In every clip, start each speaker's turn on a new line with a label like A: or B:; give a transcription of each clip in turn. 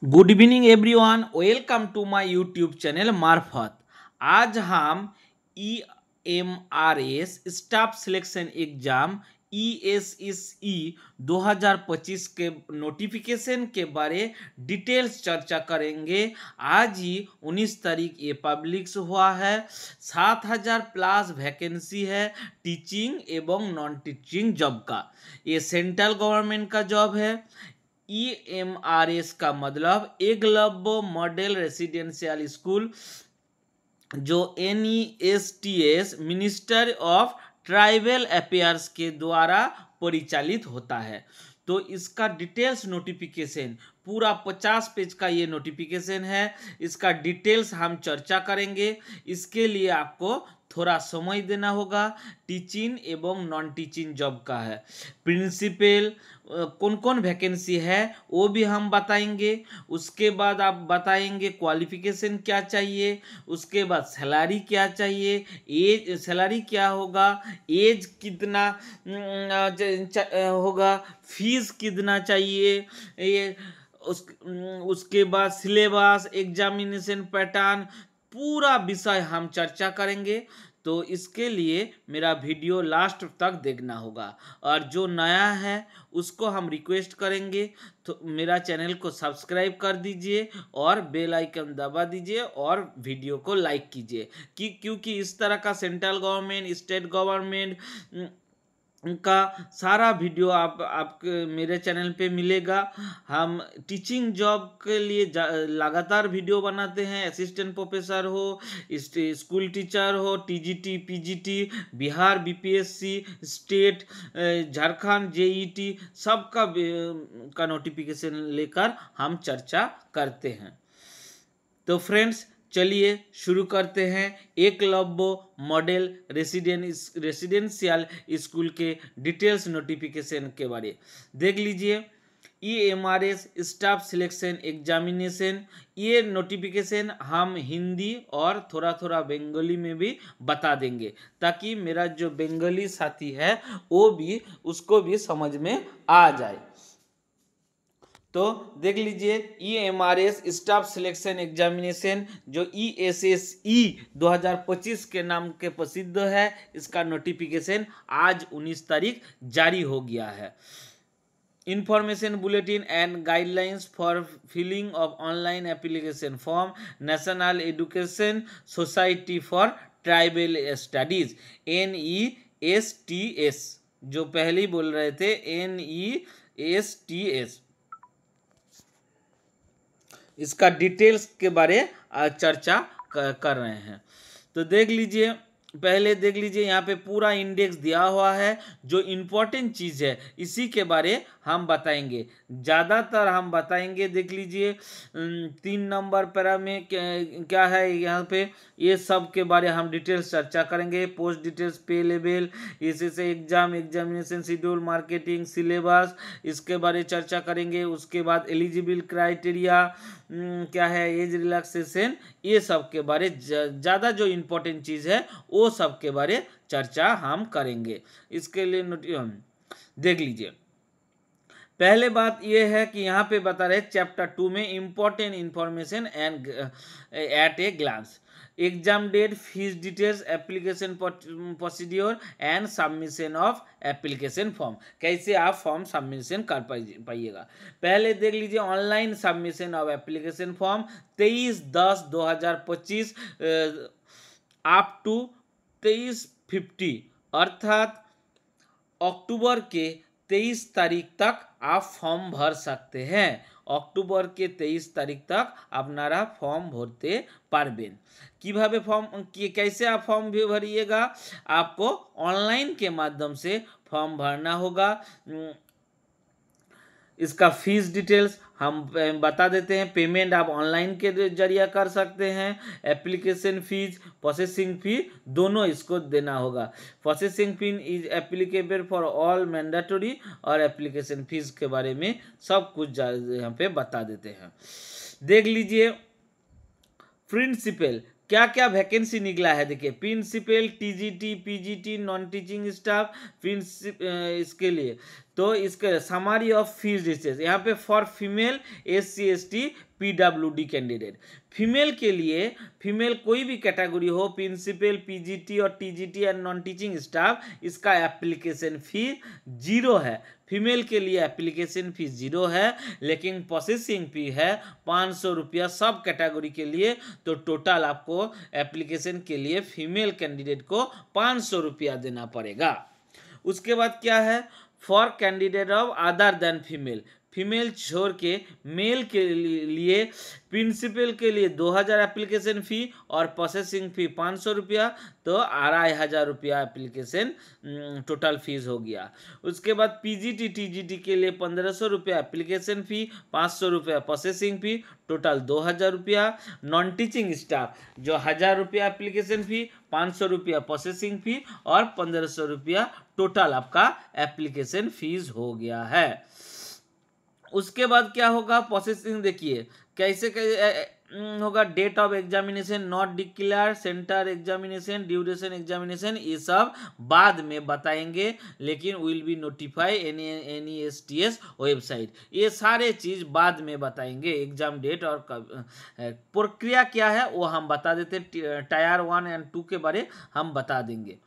A: Good evening everyone, welcome to my YouTube channel मार्फत। आज हम EMRS staff selection exam ESSE 2025 के notification के बारे डिटेल्स चर्चा करेंगे। आज ही 19 तारीख ये पब्लिश हुआ है। 7000 प्लस वैकेंसी है टीचिंग एवं नॉन टीचिंग जॉब का। ये सेंट्रल गवर्नमेंट का जॉब है। EMRS का मतलब एकलव्य मॉडल रेसिडेंशियल स्कूल, जो NESTS minister of tribal affairs के द्वारा परिचालित होता है। तो इसका डिटेल्स नोटिफिकेशन पूरा 50 पेज का ये नोटिफिकेशन है। इसका डिटेल्स हम चर्चा करेंगे। इसके लिए आपको थोड़ा समय देना होगा। टीचिंग एवं नॉन टीचिंग जॉब का है। प्रिंसिपल कौन कौन वैकेंसी है वो भी हम बताएंगे। उसके बाद आप बताएंगे क्वालिफिकेशन क्या चाहिए, उसके बाद सैलरी क्या चाहिए, एज सैलरी क्या होगा, एज कितना होगा, फीस कितना चाहिए, ये उसके बाद सिलेबस, एग्जामिनेशन पैटर्न, पूरा विषय हम चर्चा करेंगे। तो इसके लिए मेरा वीडियो लास्ट तक देखना होगा। और जो नया है उसको हम रिक्वेस्ट करेंगे तो मेरा चैनल को सब्सक्राइब कर दीजिए और बेल आइकन दबा दीजिए और वीडियो को लाइक कीजिए क्योंकि इस तरह का सेंट्रल गवर्नमेंट, स्टेट गवर्नमेंट का सारा वीडियो आप मेरे चैनल पे मिलेगा। हम टीचिंग जॉब के लिए लगातार वीडियो बनाते हैं। असिस्टेंट प्रोफेसर हो, स्कूल टीचर हो, TGT, PGT, Bihar BPSC, state, Jharkhand JET, सबका का नोटिफिकेशन लेकर हम चर्चा करते हैं। तो फ्रेंड्स चलिए शुरू करते हैं एकलव्य मॉडल रेसिडेंशियल स्कूल के डिटेल्स नोटिफिकेशन के बारे देख लीजिए। EMRS स्टाफ सिलेक्शन एग्जामिनेशन, ये नोटिफिकेशन हम हिंदी और थोड़ा थोड़ा बंगाली में भी बता देंगे ताकि मेरा जो बंगाली साथी है वो भी उसको भी समझ में आ जाए। तो देख लीजिए EMRS स्टाफ सिलेक्शन एग्जामिनेशन जो ESSE 2025 के नाम के प्रसिद्ध है, इसका नोटिफिकेशन आज 19 तारीख जारी हो गया है। Information bulletin and guidelines for filling of online application form, national education society for tribal studies NESTS, जो पहले ही बोल रहे थे NESTS, इसका डिटेल्स के बारे चर्चा कर रहे हैं। तो देख लीजिए, पहले देख लीजिए यहाँ पे पूरा इंडेक्स दिया हुआ है। जो इम्पोर्टेंट चीज़ है इसी के बारे हम बताएंगे, ज़्यादातर हम बताएंगे। देख लीजिए 3 नंबर पैरा में क्या है यहाँ पे, ये सब के बारे हम डिटेल्स चर्चा करेंगे। पोस्ट डिटेल्स, पे लेवल, इससे एग्जामिनेशन शेड्यूल, मार्केटिंग, सिलेबस, इसके बारे चर्चा करेंगे। उसके बाद एलिजिबल क्राइटेरिया क्या है, एज रिलैक्सेशन, ये सब के बारे ज़्यादा जो इम्पोर्टेंट चीज़ है वो सब के बारे चर्चा हम करेंगे। इसके लिए देख लीजिए। पहले बात यह है कि यहाँ पे बता रहे चैप्टर 2 में important information and at a glance, exam date, fees details, application procedure and submission of application form, कैसे आप फॉर्म सबमिशन कर पाइएगा। पहले देख लीजिए online submission of application form 23/10/2025 up to 23/50, अर्थात अक्टूबर के 23 तारीख तक आप फॉर्म भर सकते हैं। अक्टूबर के 23 तारीख तक अपनारा फॉर्म भरते पारबेन। किभाबे फॉर्म कैसे आप फॉर्म भी भरिएगा, आपको ऑनलाइन के माध्यम से फॉर्म भरना होगा। इसका फीस डिटेल्स हम बता देते हैं। पेमेंट आप ऑनलाइन के जरिए कर सकते हैं। एप्लीकेशन फीस, प्रोसेसिंग फी दोनों इसको देना होगा। Processing fee is applicable for all mandatory, और एप्लीकेशन फीस के बारे में सब कुछ यहाँ पे बता देते हैं। देख लीजिए प्रिंसिपल क्या क्या वैकेंसी निकला है। देखिए principal, TGT, PGT, non teaching staff, इसके लिए तो इसके समरी ऑफ फीस डिटेल्स यहाँ पे for female SC ST PWD candidate, female के लिए, फीमेल कोई भी कैटेगरी हो, प्रिंसिपल, PGT और TGT and non teaching staff, इसका एप्लीकेशन फी 0 है। फीमेल के लिए एप्लीकेशन फीस 0 है, लेकिन प्रोसेसिंग फी है 500 रुपया सब कैटेगरी के लिए। तो टोटल आपको एप्लीकेशन के लिए फीमेल कैंडिडेट को 500 रुपया देना पड़ेगा। उसके बाद क्या है, for candidate of other than female, female छोड़ के मेल के लिए प्रिंसिपल के लिए 2000 एप्लीकेशन फ़ी और प्रोसेसिंग फ़ी 500 रुपया, तो 2500 रुपया एप्लीकेशन टोटल फीस हो गया। उसके बाद PGT TGT के लिए 1500 रुपया एप्लीकेशन फ़ी, 500 रुपया प्रोसेसिंग फ़ी, टोटल 2000 रुपया। नॉन टीचिंग स्टाफ जो 1000 रुपया एप्लीकेशन फ़ी, 500 रुपया प्रोसेसिंग फ़ी और 1500 रुपया टोटल आपका एप्लीकेशन फीस हो गया है। उसके बाद क्या होगा, प्रोसेसिंग देखिए कैसे होगा, date of examination not declare, centre examination, duration examination, ये सब बाद में बताएंगे, लेकिन will be notify NESTS website, ये सारे चीज़ बाद में बताएंगे। एग्जाम डेट और प्रक्रिया क्या है वो हम बता देते, टायर 1 और 2 के बारे हम बता देंगे।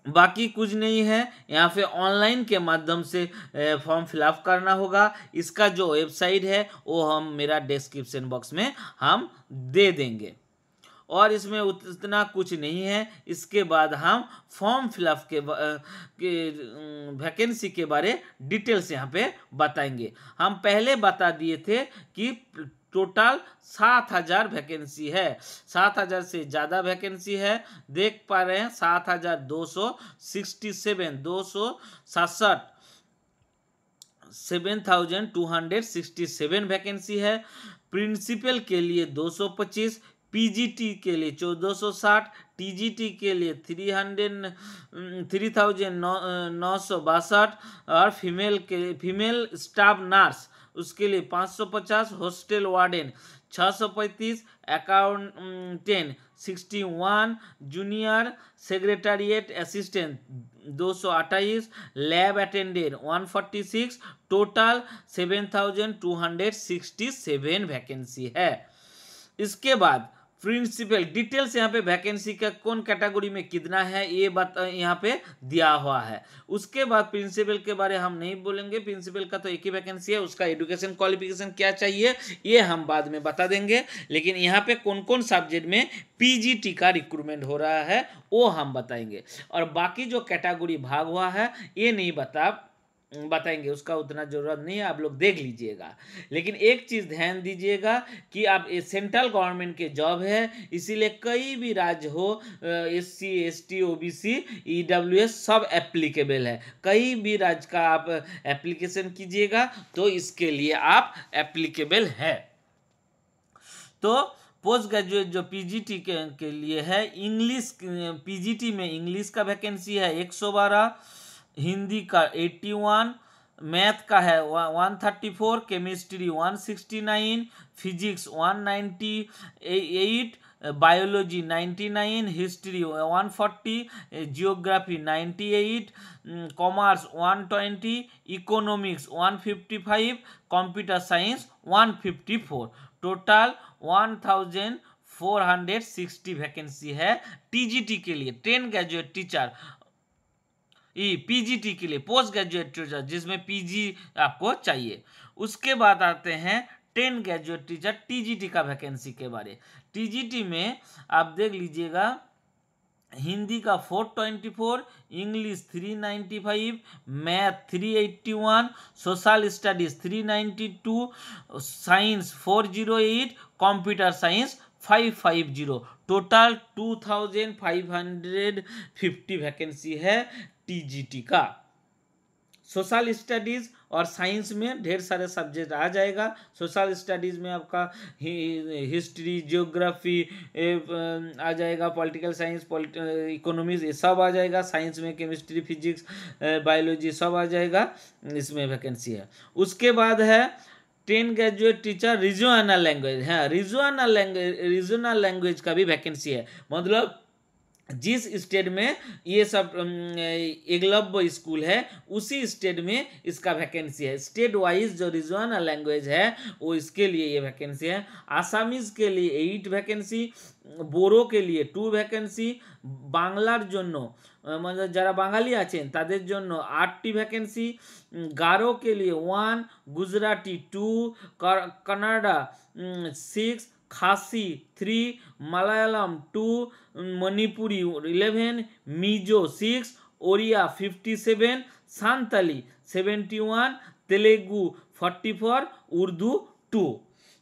A: बाकी कुछ नहीं है, यहाँ पे ऑनलाइन के माध्यम से फॉर्म फिलअप करना होगा। इसका जो वेबसाइट है वो हम मेरा डिस्क्रिप्शन बॉक्स में हम दे देंगे, और इसमें उतना कुछ नहीं है। इसके बाद हम फॉर्म फिलअप के वैकेंसी के बारे डिटेल्स यहाँ पे बताएंगे। हम पहले बता दिए थे कि टोटल 7000 वैकेंसी है, 7000 से ज़्यादा वैकेंसी है, देख पा रहे हैं 7267 वैकेंसी है। प्रिंसिपल के लिए 225, PGT के लिए 1460, TGT के लिए 3962 और फीमेल स्टाफ नर्स उसके लिए 550, hostel warden 635, accountant 61, junior secretariat assistant 228, lab attendant 146, total 7267 vacancy है। इसके बाद प्रिंसिपल डिटेल्स यहाँ पे वैकेंसी का कौन कैटेगरी में कितना है ये बात यहाँ पे दिया हुआ है। उसके बाद प्रिंसिपल के बारे हम नहीं बोलेंगे, प्रिंसिपल का तो एक ही वैकेंसी है, उसका एजुकेशन क्वालिफिकेशन क्या चाहिए ये हम बाद में बता देंगे। लेकिन यहाँ पे कौन कौन सब्जेक्ट में PGT का रिक्रूटमेंट हो रहा है वो हम बताएंगे, और बाकी जो कैटेगरी भाग हुआ है ये नहीं बताएंगे, उसका उतना ज़रूरत नहीं है, आप लोग देख लीजिएगा। लेकिन एक चीज़ ध्यान दीजिएगा कि आप सेंट्रल गवर्नमेंट के जॉब है, इसीलिए कई भी राज्य हो, SC ST OBC EWS सब एप्लीकेबल है। कई भी राज्य का आप एप्लीकेशन कीजिएगा तो इसके लिए आप एप्लीकेबल है। तो पोस्ट ग्रेजुएट जो PGT के लिए है, इंग्लिश PGT में इंग्लिश का वैकेंसी है 112, हिंदी का 81, मैथ का है 134, chemistry 169, physics 198, biology 99, history 140, geography 98, commerce 120, economics 155, computer science 154, total 1460 vacancy है। TGT के लिए 10 ग्रेजुएट टीचर, PGT के लिए पोस्ट ग्रेजुएट टीचर जिसमें PG आपको चाहिए। उसके बाद आते हैं 10 ग्रेजुएट टीचर TGT का वैकेंसी के बारे। TGT में आप देख लीजिएगा, हिंदी का 424, English 395, math 381, social studies 392, science 408, computer science 550, total 2550 vacancy है TGT का। सोशल स्टडीज़ और साइंस में ढेर सारे सब्जेक्ट आ जाएगा। सोशल स्टडीज़ में आपका हिस्ट्री, जियोग्राफी आ जाएगा, पॉलिटिकल साइंस, इकोनॉमिक्स ये सब आ जाएगा। साइंस में केमिस्ट्री, फिजिक्स, बायोलॉजी सब आ जाएगा, इसमें वैकेंसी है। उसके बाद है 10 ग्रेजुएट टीचर रीजनल लैंग्वेज है, रीजनल लैंग्वेज का भी वैकेंसी है। मतलब जिस स्टेट में ये सब एकलव्य स्कूल है उसी स्टेट में इसका वैकेंसी है। स्टेट वाइज जो रीजनल लैंग्वेज है वो इसके लिए ये वैकेंसी है। आसामीज के लिए 8 वैकेंसी, बोरो के लिए 2 वैकेंसी, बांग्लार জন্য मतलब যারা বাঙালি আছেন তাদের জন্য 8টি ভ্যাকেন্সি, গারো के लिए 1, गुजराती 2, कन्नड़ा 6, खासी 3, मलयालम 2, मणिपुरी 11, मिजो 6, ओडिया 57, सांताली 71, तेलुगु 44, उर्दू 2।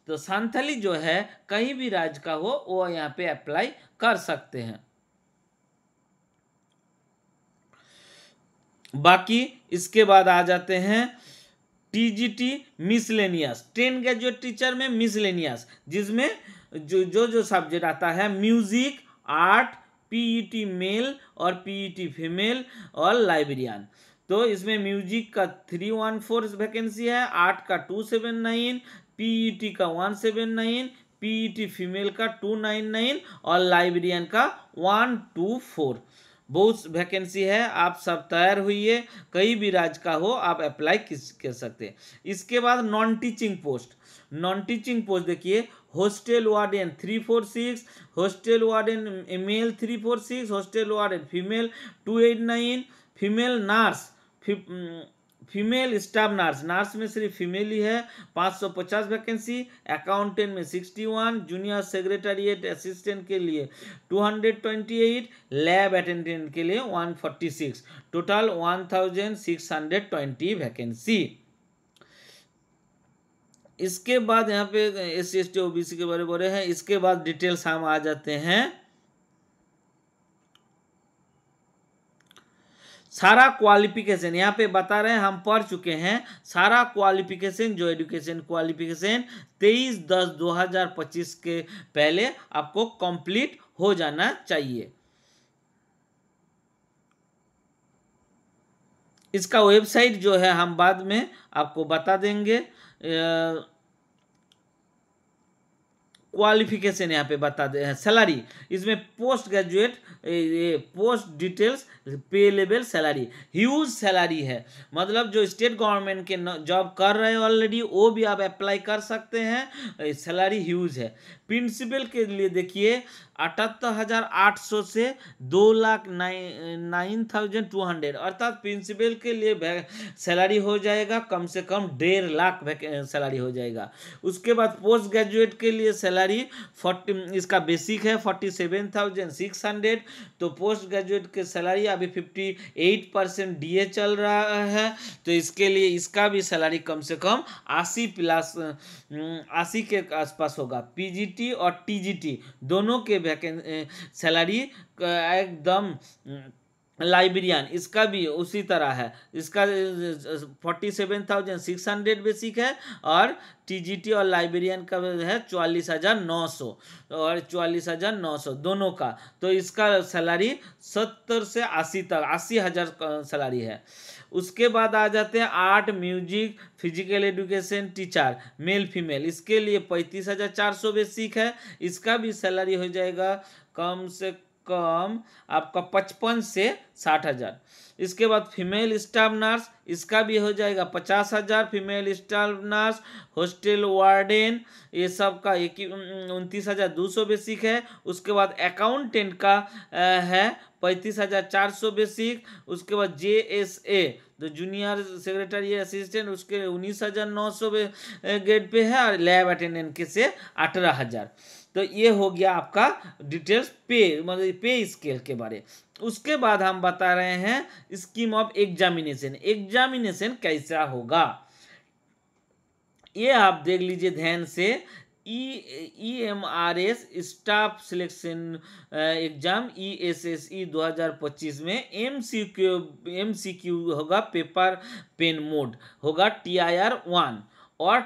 A: तो सांताली जो है कहीं भी राज्य का हो वो यहाँ पे अप्लाई कर सकते हैं। बाकी इसके बाद आ जाते हैं टीजीटी मिसलेनियस, 10 ग्रेजुएट टीचर में मिसलेनियस, जिसमें जो सब्जेक्ट आता है म्यूजिक, आर्ट, पीईटी मेल और पीईटी फीमेल और लाइब्रेरियन। तो इसमें म्यूजिक का 314 वैकेंसी है, आर्ट का 279, पीईटी का 179, पीईटी फीमेल का 299 और लाइब्रेरियन का 124। बहुत वैकेंसी है। आप सब तैयार हुई, कहीं भी राज्य का हो आप अप्लाई कर सकते हैं। इसके बाद non teaching post, non teaching post देखिए, hostel warden 346, hostel warden male 346, hostel warden female 289, female nurse, female staff nurse, nurse में सिर्फ फीमेल ही है 550 वैकेंसी, अकाउंटेंट में 61, जूनियर सेक्रेटरीट असिस्टेंट के लिए 228, लैब अटेंडेंट के लिए 146, टोटल 1620 वैकेंसी। इसके बाद यहाँ पे SC ST OBC के बारे बोले हैं। इसके बाद डिटेल्स हम आ जाते हैं सारा क्वालिफिकेशन, यहाँ पे बता रहे हैं, हम पढ़ चुके हैं सारा क्वालिफिकेशन, जो एजुकेशन क्वालिफिकेशन 23/10/2025 के पहले आपको कंप्लीट हो जाना चाहिए। इसका वेबसाइट जो है हम बाद में आपको बता देंगे। क्वालिफिकेशन यहाँ पे बता दे हैं। सैलरी इसमें पोस्ट ग्रेजुएट, पोस्ट डिटेल्स, पे लेवल, सैलरी, ह्यूज सैलरी है। मतलब जो स्टेट गवर्नमेंट के जॉब कर रहे हैं ऑलरेडी वो भी आप अप्लाई कर सकते हैं, सैलरी ह्यूज है। प्रिंसिपल के लिए देखिए 78,800 से 2,09,200, अर्थात प्रिंसिपल के लिए सैलरी हो जाएगा कम से कम 1.5 लाख सैलरी हो जाएगा। उसके बाद पोस्ट ग्रेजुएट के लिए सैलरी 40, इसका बेसिक है 47,600। तो पोस्ट ग्रेजुएट के सैलरी अभी 58% DA चल रहा है, तो इसके लिए इसका भी सैलरी कम से कम 80 के आसपास होगा। PGT और TGT दोनों के सैलरी एकदम, लाइब्रेरियन इसका भी उसी तरह है, इसका 47,600 बेसिक है और TGT और लाइब्रेरियन का है 44,900 और 44,900 दोनों का। तो इसका सैलरी 70 से 80 तक 80,000 सैलरी है। उसके बाद आ जाते हैं art, music, physical education teacher male female, इसके लिए 35,400 बेसिक है, इसका भी सैलरी हो जाएगा कम से कम आपका 55 से 60,000। इसके बाद फीमेल स्टाफ नर्स, इसका भी हो जाएगा 50,000, female staff nurse, hostel warden, ये सब का 29,200 बेसिक है। उसके बाद अकाउंटेंट का है 35,400 बेसिक। उसके बाद JSA तो जूनियर सेक्रेटरी असिस्टेंट, उसके 19,900 ग्रेड पे है और लैब अटेंडेंट के से 18,000। तो ये हो गया आपका डिटेल्स पे, मतलब पे स्केल के बारे। उसके बाद हम बता रहे हैं स्कीम ऑफ एग्जामिनेशन, एग्जामिनेशन कैसा होगा ये आप देख लीजिए ध्यान से। EMRS staff selection exam ESSE 2025 में MCQ होगा, पेपर पेन मोड होगा TIR 1 और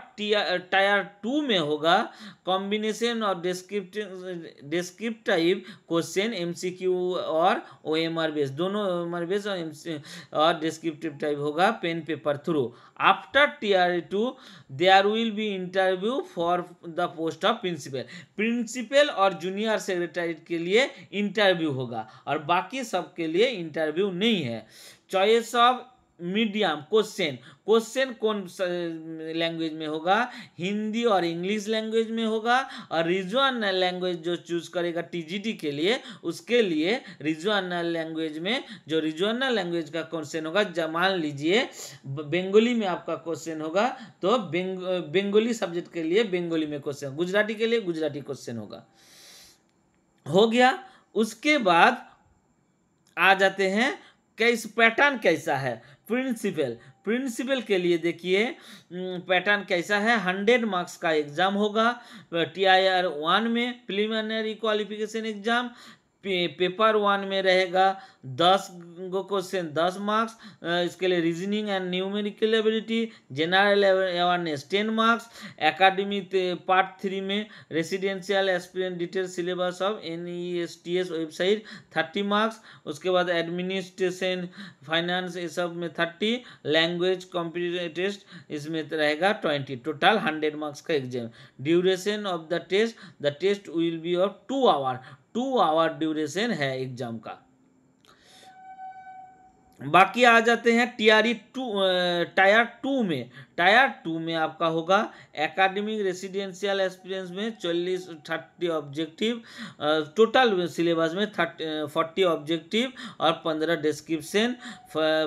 A: टायर 2 में होगा कॉम्बिनेशन और डिस्क्रिप्टिव क्वेश्चन एमसीक्यू और ओएमआर बेस, दोनों ओएमआर बेस और डिस्क्रिप्टिव टाइप होगा pen paper through. After TR 2 there will be interview for the post of principal और जूनियर सेक्रेटरी के लिए इंटरव्यू होगा, और बाकी सब के लिए इंटरव्यू नहीं है। चॉइस ऑफ मीडियम क्वेश्चन कौन लैंग्वेज में होगा, हिंदी और इंग्लिश लैंग्वेज में होगा, और रीजनल लैंग्वेज जो चूज करेगा टीजीटी के लिए उसके लिए रीजनल लैंग्वेज में, जो रीजनल लैंग्वेज का क्वेश्चन होगा, मान लीजिए बंगाली में आपका क्वेश्चन होगा तो बंगाली सब्जेक्ट के लिए बंगाली में क्वेश्चन, गुजराती के लिए गुजराती क्वेश्चन होगा। हो गया। उसके बाद आ जाते हैं कैस पैटर्न कैसा है। प्रिंसिपल के लिए देखिए पैटर्न कैसा है। 100 मार्क्स का एग्जाम होगा टीआईआर 1 में, प्रिलिमिनरी क्वालिफिकेशन एग्जाम। पेपर 1 में रहेगा 10 गो क्वेश्चन 10 मार्क्स, इसके लिए reasoning and numerical ability, general awareness 10 marks. Academic part 3 में residential experience detail syllabus of NESTS website 30 marks. उसके बाद एडमिनिस्ट्रेशन फाइनेंस ये सब में 30, लैंग्वेज कॉम्पिटिटिव टेस्ट इसमें रहेगा 20, टोटल 100 मार्क्स का exam. Duration of the test will be of 2 hour, 2 hour duration है एग्जाम का। बाकी आ जाते हैं टायर 2 में आपका होगा एकेडमिक रेसिडेंशियल एक्सपीरियंस में 30 ऑब्जेक्टिव, टोटल सिलेबस में 40 ऑब्जेक्टिव और 15 डिस्क्रिप्शन,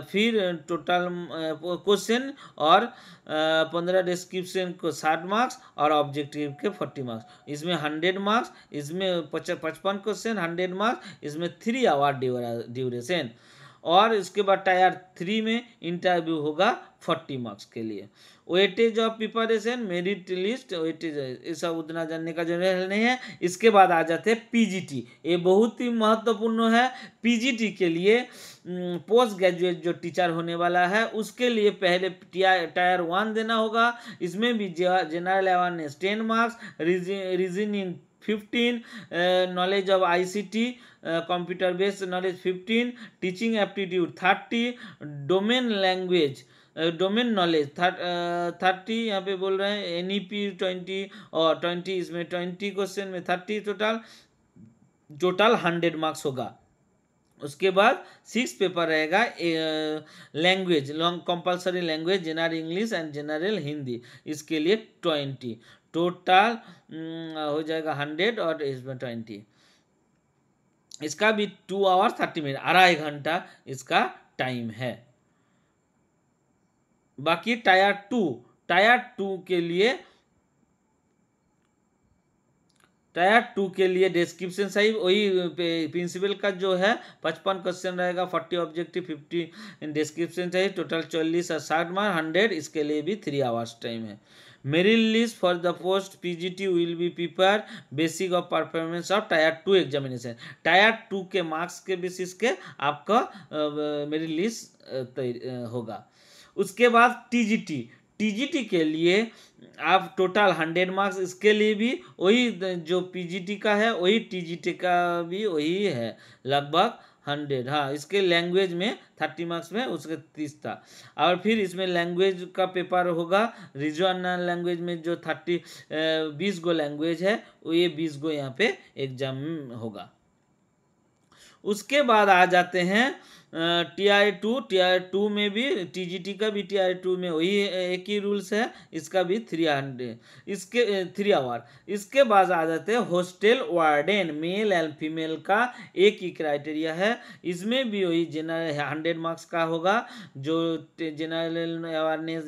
A: फिर टोटल क्वेश्चन और 15 डिस्क्रिप्शन को 60 मार्क्स और ऑब्जेक्टिव के 40 मार्क्स। इसमें 100 मार्क्स, इसमें 55 क्वेश्चन 100 मार्क्स, इसमें 3 आवर ड्यूरेशन। और इसके बाद टायर 3 में इंटरव्यू होगा 40 मार्क्स के लिए। Weightage of preparation, merit list, weightage ये सब उतना जानने का जरूरत नहीं है। इसके बाद आ जाते हैं पीजीटी, ये बहुत ही महत्वपूर्ण है। पीजीटी के लिए पोस्ट ग्रेजुएट जो टीचर होने वाला है उसके लिए पहले टायर 1 देना होगा। इसमें भी general awareness 10 marks, reasoning 15, knowledge of ICT computer based knowledge 15, teaching aptitude 30, domain knowledge 30, यहाँ पे बोल रहे हैं NEP 20 और 20, इसमें 20 क्वेश्चन में 30 टोटल 100 मार्क्स होगा। उसके बाद 6 पेपर रहेगा language, compulsory language general English and general Hindi, इसके लिए 20, टोटल हो जाएगा 100 और इसमें 20। इसका भी 2 आवर 30 मिनट, 2.5 घंटा इसका टाइम है। बाकी टायर 2 के लिए डिस्क्रिप्शन सही वही प्रिंसिपल का जो है 55 क्वेश्चन रहेगा, 40 ऑब्जेक्टिव 50 डिस्क्रिप्शन चाहिए, टोटल 40 और 60 मार्क्स 100, इसके लिए भी 3 आवर्स टाइम है। Merit list for the post PGT will be prepare basic of performance of tyre 2 examination. Tyre 2 के मार्क्स के बेसिस के आपका मेरिट लिस्ट होगा। उसके बाद टीजीटी के लिए आप टोटल 100 मार्क्स, इसके लिए भी वही जो पीजीटी का है वही टीजीटी का भी वही है लगभग 100। हाँ, इसके लैंग्वेज में 30 मार्क्स में उसके 30 था। और फिर इसमें लैंग्वेज का पेपर होगा, रीजनल लैंग्वेज में जो 20 गो लैंग्वेज है वो ये 20 गो यहाँ पे एग्जाम होगा। उसके बाद आ जाते हैं टीआर 2 में भी टीजीटी का भी टीआर 2 में वही एक ही रूल्स है, इसका भी 3 आवर। इसके बाद आ जाते हैं hostel warden, male and female का एक ही क्राइटेरिया है, इसमें भी वही जनरल 100 मार्क्स का होगा, जो general awareness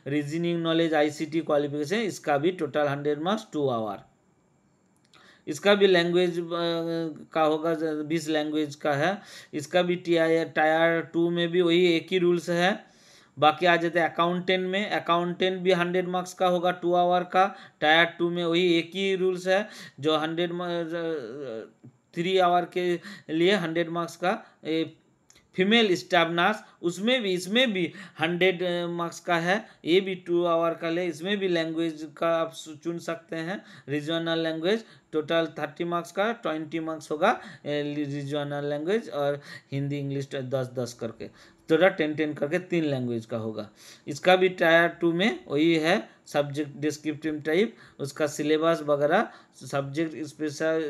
A: reasoning knowledge ICT qualification इसका भी टोटल 100 मार्क्स 2 आवर। इसका भी लैंग्वेज का होगा 20 लैंग्वेज का है, इसका भी टायर 2 में भी वही एक ही रूल्स है। बाकी आ जाते हैं अकाउंटेंट भी 100 मार्क्स का होगा 2 आवर का, टायर 2 में वही एक ही रूल्स है जो 3 आवर के लिए 100 मार्क्स का। फीमेल स्टाफ नर्स, उसमें भी इसमें भी 100 मार्क्स का है, ये भी 2 आवर का ले। इसमें भी लैंग्वेज का आप चुन सकते हैं, रीजनल लैंग्वेज। टोटल 30 मार्क्स का 20 मार्क्स होगा रीजनल लैंग्वेज, और हिंदी इंग्लिश 10-10 करके, टोटल 10-10 करके 3 लैंग्वेज का होगा। इसका भी टायर 2 में वही है, सब्जेक्ट डिस्क्रिप्टिव टाइप, उसका सिलेबस वगैरह, subject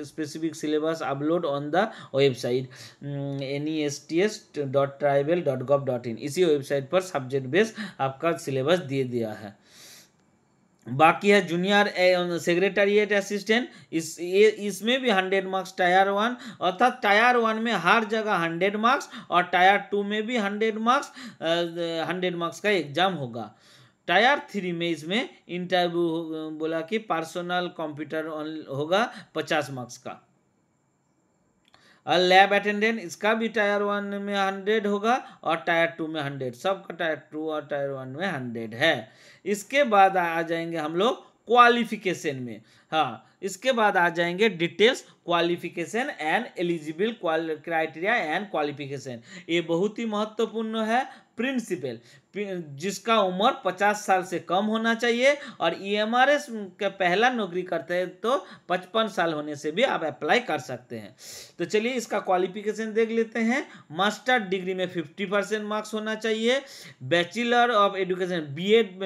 A: specific syllabus upload on the website nest.tribal.gov.in, इसी वेबसाइट पर सब्जेक्ट बेस आपका सिलेबस दे दिया है। बाकी है जूनियर सेक्रेटरीट असिस्टेंट, इसमें भी 100 मार्क्स टायर 1, अर्थात टायर 1 में हर जगह 100 मार्क्स, और टायर 2 में भी 100 मार्क्स, 100 मार्क्स का एग्जाम होगा। टायर 3 में इसमें इंटरव्यू बोला कि पर्सनल कंप्यूटर होगा 50 मार्क्स का। और लैब अटेंडेंट, इसका भी टायर 1 में 100 होगा, और टायर 2 में 100, सबका टायर 2 और टायर 1 में 100 है। इसके बाद आ जाएंगे हम लोग क्वालिफिकेशन में। हाँ, इसके बाद आ जाएंगे details qualification and eligible criteria and qualification. ये बहुत ही महत्वपूर्ण है। प्रिंसिपल, जिसका उम्र 50 साल से कम होना चाहिए, और EMRS का पहला नौकरी करते हैं तो 55 साल होने से भी आप अप्लाई कर सकते हैं। तो चलिए इसका क्वालिफिकेशन देख लेते हैं। मास्टर डिग्री में 50% मार्क्स होना चाहिए। बैचलर ऑफ एजुकेशन बीएड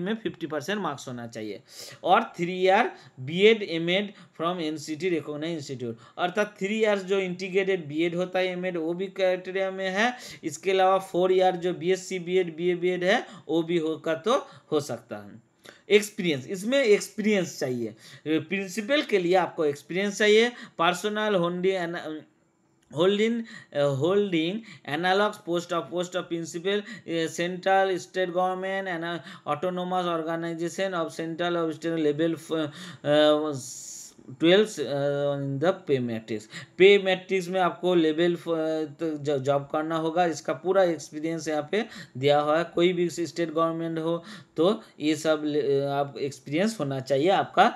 A: में 50% मार्क्स होना चाहिए, और 3 year BEd MEd from NCT recognised institute, अर्थात 3 ईयर्स जो इंटीग्रेटेड बीएड होता है, एमएड, वो भी क्राइटेरिया में है। इसके अलावा 4 ईयर जो बीएससी बीएड बीएड है वो भी होगा तो हो सकता है। एक्सपीरियंस, इसमें एक्सपीरियंस चाहिए। प्रिंसिपल के लिए आपको एक्सपीरियंस चाहिए। Personal holding analogous post of principal central state government and autonomous organisation of central और state level 12 in the pay matrix में आपको लेवल जॉब करना होगा। इसका पूरा एक्सपीरियंस यहाँ पे दिया हुआ है। कोई भी स्टेट गवर्नमेंट हो तो ये सब आप एक्सपीरियंस होना चाहिए आपका।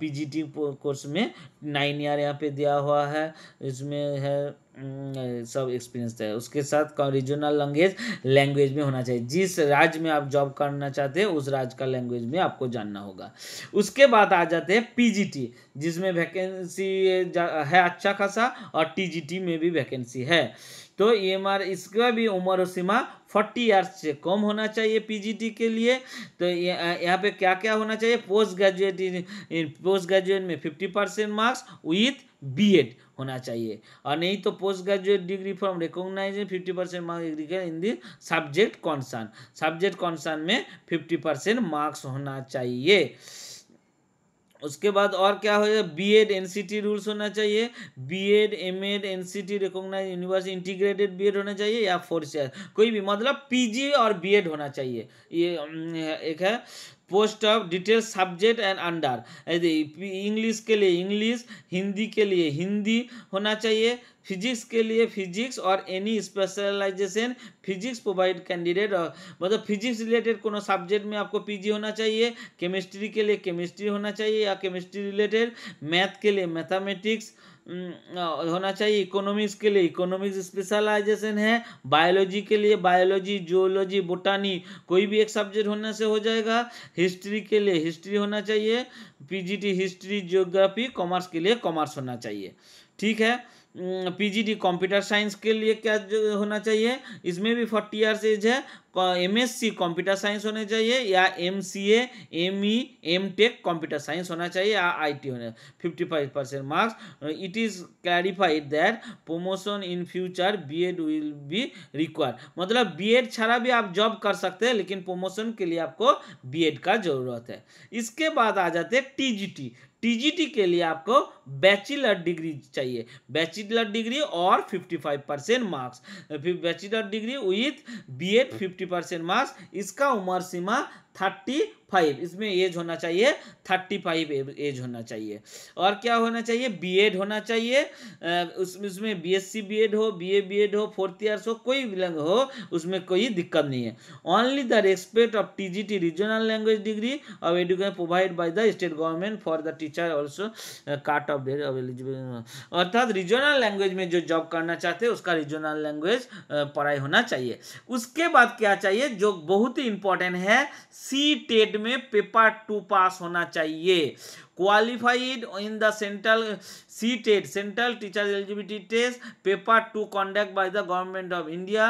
A: पीजीटी कोर्स में 9 ईयर यहाँ पे दिया हुआ है, इसमें है सब एक्सपीरियंस है। उसके साथ रीजनल लैंग्वेज में होना चाहिए। जिस राज्य में आप जॉब करना चाहते हैं उस राज्य का लैंग्वेज में आपको जानना होगा। उसके बाद आ जाते हैं पीजीटी, जिसमें वैकेंसी है अच्छा खासा, और टीजीटी में भी वैकेंसी है। तो EMR इसका भी उम्र सीमा 40 ईयर्स से कम होना चाहिए पीजीटी के लिए। तो यहाँ पे क्या क्या होना चाहिए? पोस्ट ग्रेजुएट में 50% मार्क्स विथ बीएड होना चाहिए, और नहीं तो post graduate degree from recognised 50% marks in the subject concern में 50% मार्क्स होना चाहिए। उसके बाद और क्या हो जाए? बीएड एनसीटी रूल्स होना चाहिए। BEd MEd NCT recognised university integrated BEd होना चाहिए, या 4 ईयर कोई भी, मतलब पीजी और बीएड होना चाहिए। ये एक है। Post of detail subject and under, English के लिए इंग्लिश, हिंदी के लिए हिंदी होना चाहिए, फिजिक्स के लिए फिजिक्स, और any specialisation physics provide candidate, मतलब फिजिक्स रिलेटेड कोनो सब्जेक्ट में आपको पीजी होना चाहिए। केमिस्ट्री के लिए केमिस्ट्री होना चाहिए, या केमिस्ट्री रिलेटेड, मैथ के लिए मैथमेटिक्स होना चाहिए, इकोनॉमिक्स के लिए इकोनॉमिक्स स्पेशलाइजेशन है, बायोलॉजी के लिए बायोलॉजी, जियोलॉजी, बोटानी, कोई भी एक सब्जेक्ट होने से हो जाएगा। हिस्ट्री के लिए हिस्ट्री होना चाहिए, पीजीटी हिस्ट्री ज्योग्राफी, कॉमर्स के लिए कॉमर्स होना चाहिए। ठीक है। पीजीटी कंप्यूटर साइंस के लिए क्या होना चाहिए? इसमें भी 40 ईयर्स एज है। एमएससी कंप्यूटर साइंस होने चाहिए, या MCA, ME, MTech computer science होना चाहिए, या आईटी होना। 55% marks. It is clarified that promotion in future BEd will be required, मतलब बीएड छाड़ा भी आप जॉब कर सकते हैं, लेकिन प्रमोशन के लिए आपको बीएड का जरूरत है। इसके बाद आ जाते हैं टीजीटी। टीजीटी के लिए आपको बैचलर डिग्री चाहिए, बैचलर डिग्री और 55% मार्क्स, फिर bachelor degree with BEd 50% marks. इसका उम्र सीमा 35, इसमें एज होना चाहिए 35 एज होना चाहिए। और क्या होना चाहिए, बीएड होना चाहिए, उसमें बीएससी बीएड हो, बीए बीएड हो, 4th ईयर हो, कोई भी हो, उसमें कोई दिक्कत नहीं है। Only the respect of TGT regional language degree of education provide by the state government for the teacher also काट ऑफ डेट एलिजिबल, अर्थात रीजनल लैंग्वेज में जो जॉब करना चाहते हैं उसका रीजनल लैंग्वेज पढ़ाई होना चाहिए। उसके बाद क्या चाहिए, जो बहुत ही इंपॉर्टेंट है, सी टेट में पेपर 2 पास होना चाहिए। Qualified in the central CTET central teacher eligibility test paper 2 conduct by the government of India,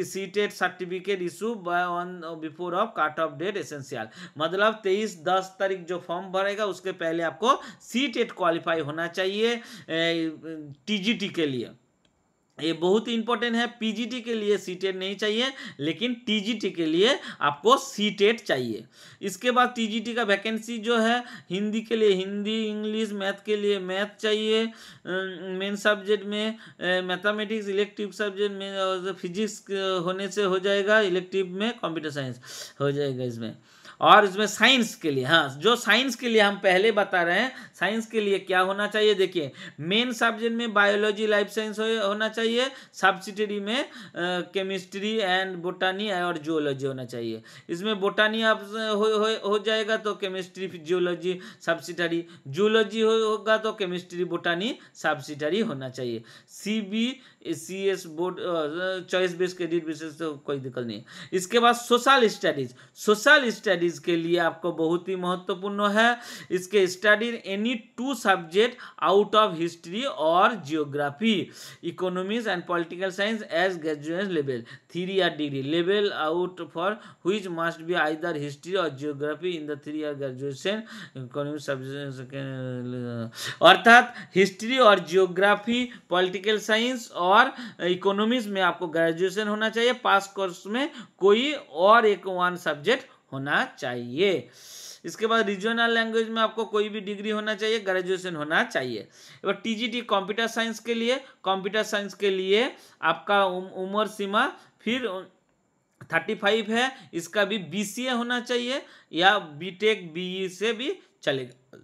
A: CTET certificate issue by on before of cut off date essential, मतलब 23/10 तारीख जो form भरेगा उसके पहले आपको C TET qualify होना चाहिए TGT के लिए। ये बहुत ही इंपॉर्टेंट है। पीजीटी के लिए सीटेट नहीं चाहिए, लेकिन टीजीटी के लिए आपको सीटेट चाहिए। इसके बाद टीजीटी का वैकेंसी जो है, हिंदी के लिए हिंदी, इंग्लिश, मैथ के लिए मैथ चाहिए, मेन सब्जेक्ट में मैथमेटिक्स, इलेक्टिव सब्जेक्ट में फिजिक्स होने से हो जाएगा, इलेक्टिव में कंप्यूटर साइंस हो जाएगा इसमें। और इसमें साइंस के लिए, हाँ, जो साइंस के लिए हम पहले बता रहे हैं, साइंस के लिए क्या होना चाहिए, देखिए मेन सब्जेक्ट में बायोलॉजी लाइफ साइंस होना चाहिए, सब्सिडरी में केमिस्ट्री एंड बोटानी और जियोलॉजी होना चाहिए। इसमें बोटानी आप हो जाएगा तो केमिस्ट्री जियोलॉजी सब्सिडरी, जियोलॉजी होगा तो केमिस्ट्री बोटानी सब्सिडरी होना चाहिए। CBCS board choice based credit basis तो कोई दिक्कत नहीं। इसके बाद सोशल स्टडीज, सोशल स्टडीज के लिए आपको बहुत ही महत्वपूर्ण है, इसके study any 2 subject out of history और geography, economics and political science as graduation level 3 year degree level out for which must be either history और geography in the 3 year graduation economics subject, अर्थात history और geography, political science और economics में आपको graduation होना चाहिए, पास course में कोई और एक 1 सब्जेक्ट होना चाहिए। इसके बाद रीजनल लैंग्वेज में आपको कोई भी डिग्री होना चाहिए, ग्रेजुएशन होना चाहिए। और टीजीटी कंप्यूटर साइंस के लिए, कंप्यूटर साइंस के लिए आपका उम्र सीमा फिर 35 है, इसका भी बीसीए होना चाहिए या बीटेक बीई से भी चलेगा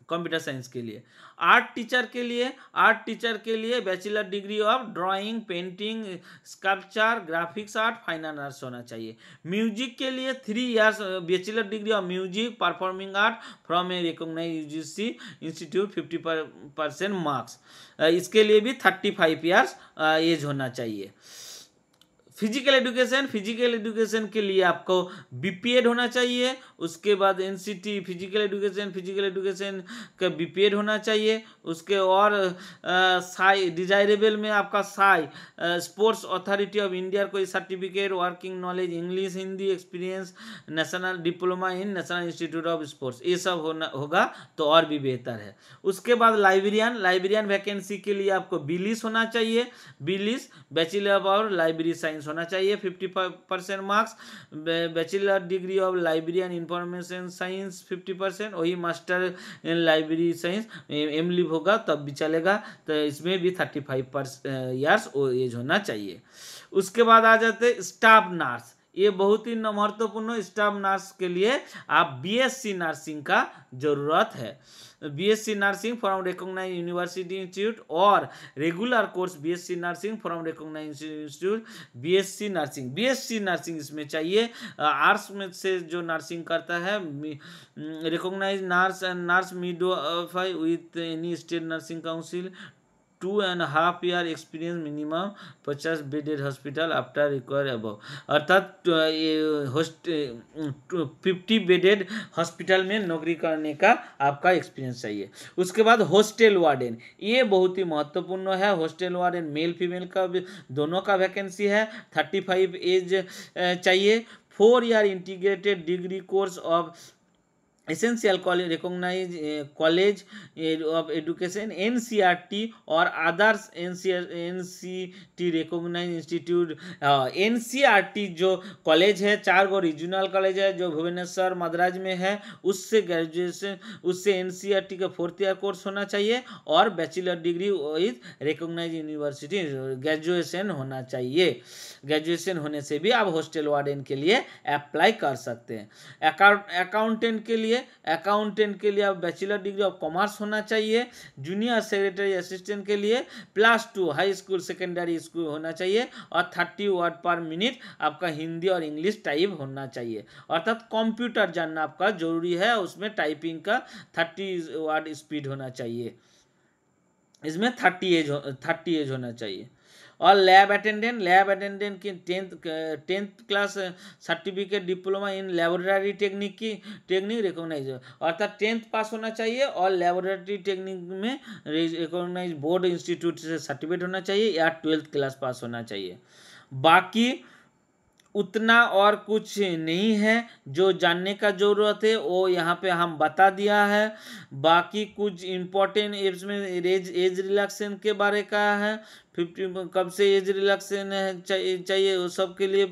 A: कंप्यूटर साइंस के लिए। आर्ट टीचर के लिए, आर्ट टीचर के लिए bachelor degree of drawing, painting, sculpture, graphics art, fine arts होना चाहिए। म्यूजिक के लिए 3 years bachelor degree of music performing art from a recognised UGC institute 50% marks, इसके लिए भी 35 इयर्स एज होना चाहिए। फिजिकल एजुकेशन, फिजिकल एजुकेशन के लिए आपको बीपीएड होना चाहिए। उसके बाद एनसीटी फिजिकल एजुकेशन का बीपीएड होना चाहिए। उसके और साई डिजायरेबल में आपका SAI sports authority of India कोई certificate, working knowledge English Hindi experience, national diploma in national institute of sports, ये सब होगा तो और भी बेहतर है। उसके बाद लाइब्रेरियन, लाइब्रेरियन वैकेंसी के लिए आपको बीलिस होना चाहिए, बीलिस बैचलर ऑफ लाइब्रेरी साइंस होना चाहिए, 50% marks. Bachelor degree of librarian information science 50%, वही मास्टर इन लाइब्रेरी साइंस एमलिब होगा तब भी चलेगा, तो इसमें भी 35 ईयर्स एज होना चाहिए। उसके बाद आ जाते स्टाफ नर्स, ये बहुत ही महत्वपूर्ण, स्टाफ नर्स के लिए आप बीएससी नर्सिंग का जरूरत है। BSc nursing from recognised university institute और regular course BSc nursing from recognised institute, BSc nursing इसमें चाहिए। आर्ट्स में से जो नर्सिंग करता है recognised nurse and nurse midwifery with any state nursing council, 2.5 year experience minimum 50 bedded hospital after require above, अर्थात 50 bedded hospital में नौकरी करने का आपका एक्सपीरियंस चाहिए। उसके बाद हॉस्टल वार्डन, ये बहुत ही महत्वपूर्ण है। हॉस्टल वार्डन मेल फीमेल का दोनों का वैकेंसी है, 35 एज चाहिए। 4 year integrated degree course of essential college recognize college of education NCRT और others NCT recognized institute NCRT जो कॉलेज है, 4 गो रीजनल कॉलेज है जो भुवनेश्वर मद्राज में है, उससे ग्रेजुएशन, उससे NCRT का 4th ईयर कोर्स होना चाहिए और bachelor degree with recognise university graduation होना चाहिए। ग्रेजुएशन होने से भी आप हॉस्टल वार्डन के लिए अप्लाई कर सकते हैं। अकाउंटेंट के लिए आप बैचलर डिग्री ऑफ कॉमर्स होना चाहिए। जूनियर सेक्रेटरी असिस्टेंट के लिए +2 हाई स्कूल सेकेंडरी स्कूल होना चाहिए और 30 वर्ड पर मिनट आपका हिंदी और इंग्लिश टाइप होना चाहिए, अर्थात कंप्यूटर जानना आपका जरूरी है, उसमें टाइपिंग का 30 वर्ड स्पीड होना चाहिए, इसमें 30 एज होना चाहिए। और लैब अटेंडेंट की 10th class certificate diploma in laboratory technique recognise, अर्थात 10th पास होना चाहिए और लेबोरेटरी टेक्निक में रिकॉग्नाइज बोर्ड इंस्टीट्यूट से सर्टिफिकेट होना चाहिए या 12th क्लास पास होना चाहिए। बाकी उतना और कुछ नहीं है, जो जानने का ज़रूरत है वो यहाँ पे हम बता दिया है। बाकी कुछ इम्पोर्टेंट एप्स में एज रिलैक्सेशन के बारे का है, 50 कब से एज रिलैक्सेशन है चाहिए वो सब के लिए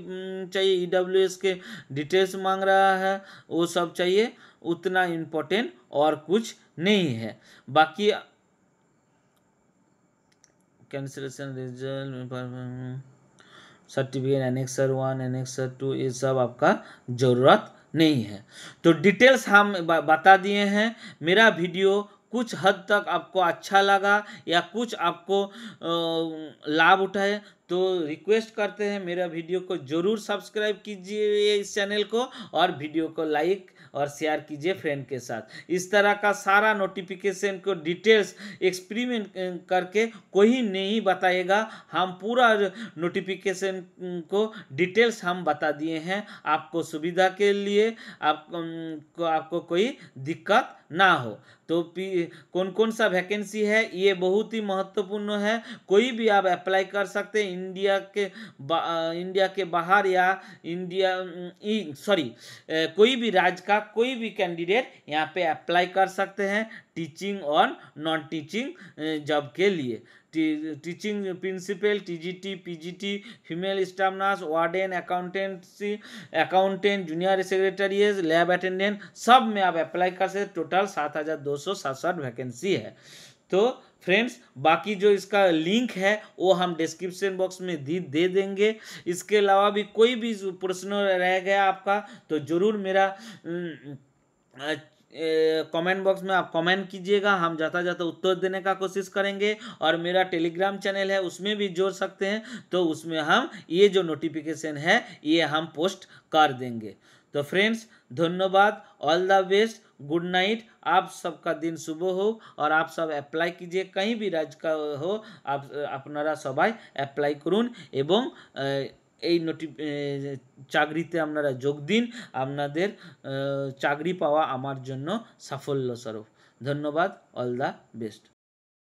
A: चाहिए, EWS के डिटेल्स मांग रहा है, वो सब चाहिए, उतना इम्पोर्टेंट और कुछ नहीं है। बाकी cancellation result certificate annexure 1 annexure 2 ये सब आपका ज़रूरत नहीं है। तो डिटेल्स हम बता दिए हैं। मेरा वीडियो कुछ हद तक आपको अच्छा लगा या कुछ आपको लाभ उठाए तो रिक्वेस्ट करते हैं मेरा वीडियो को ज़रूर सब्सक्राइब कीजिए इस चैनल को, और वीडियो को लाइक और शेयर कीजिए फ्रेंड के साथ। इस तरह का सारा नोटिफिकेशन को डिटेल्स एक्सपेरिमेंट करके कोई नहीं बताएगा, हम पूरा नोटिफिकेशन को डिटेल्स हम बता दिए हैं आपको सुविधा के लिए, आपको कोई दिक्कत ना हो। तो कौन कौन सा वैकेंसी है ये बहुत ही महत्वपूर्ण है, कोई भी आप अप्लाई कर सकते हैं, इंडिया के बाहर या कोई भी राज्य का कोई भी कैंडिडेट यहाँ पे अप्लाई कर सकते हैं टीचिंग और नॉन टीचिंग जॉब के लिए। Teaching principal, TGT, PGT, female staff nurse, warden, accountant, junior secretaries, lab attendant, सब में आप अप्लाई कर सकते। टोटल 7267 वैकेंसी है। तो फ्रेंड्स बाकी जो इसका लिंक है वो हम डिस्क्रिप्शन बॉक्स में दे देंगे। इसके अलावा भी कोई भी प्रश्न रह गया आपका तो ज़रूर मेरा कमेंट बॉक्स में आप कमेंट कीजिएगा, हम जाता उत्तर देने का कोशिश करेंगे। और मेरा टेलीग्राम चैनल है उसमें भी जोड़ सकते हैं, तो उसमें हम ये जो नोटिफिकेशन है ये हम पोस्ट कर देंगे। तो फ्रेंड्स धन्यवाद, all the best, good night, आप सबका दिन शुभ हो और आप सब अप्लाई कीजिए, कहीं भी राज्य का हो आप अपनारा सबाई अप्लाई करुन এবং এই চাকরিতে আপনারা যোগ দিন, আপনাদের চাকরি পাওয়া আমার জন্য সাফল্য স্বরূপ। ধন্যবাদ, অল দ্য বেস্ট।